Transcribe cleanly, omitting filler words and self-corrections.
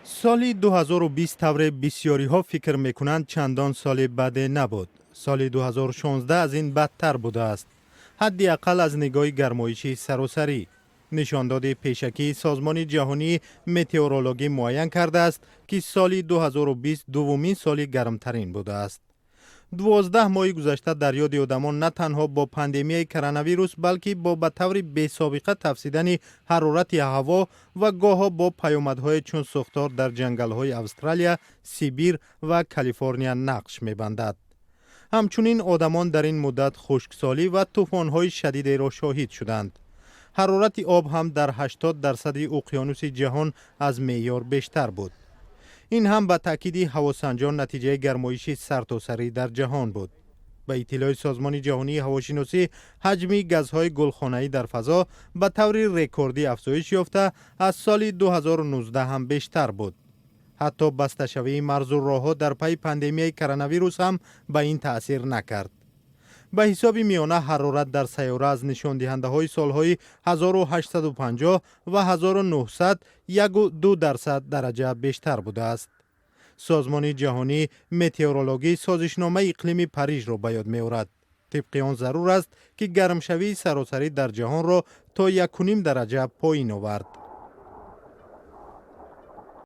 سال 2020 طور بسیاری ها فکر میکنند چندان سال بد نبود. سال 2016 از این بدتر بوده است. حداقل از نگاه گرمایشی سراسری. نشانداد پیشکی سازمان جهانی متئورولوژی معین کرده است که سال 2020 دومین سال گرمترین بوده است. 12 ماه گذشته در یاد آدمان نه تنها با پاندمی کرونا ویروس بلکه با به طور بی سابقه تفسیدن حرارت هوا و گاه‌ها با پیامدهای چون سوختار در جنگل‌های استرالیا، سیبیر و کالیفرنیا نقش می‌بندد. همچنین آدمان در این مدت خشکسالی و طوفان‌های شدید را شاهد شدند. حرارت آب هم در 80% اقیانوس جهان از معیار بیشتر بود. این هم به تاکید هواسنجان نتیجه گرمایش سرتاسری در جهان بود. به اطلاع سازمان جهانی هواشناسی، حجم گازهای گلخانه‌ای در فضا به طور رکوردی افزایش یافته از سال 2019 هم بیشتر بود. حتی بسته شوی مرز و راه‌ها در پی پاندمی کرونا ویروس هم به این تأثیر نکرد. به حساب میانه حرارت در سیاره از نشان دهنده های سالهای 1850 و 1900 1.2% درجه بیشتر بوده است. سازمان جهانی متئورولوژی سازشنامه اقلیم پاریژ را به یاد می‌آورد. طبق آن ضرور است که گرمشوی سراسری در جهان را تا 1.5 درجه پایین آورد.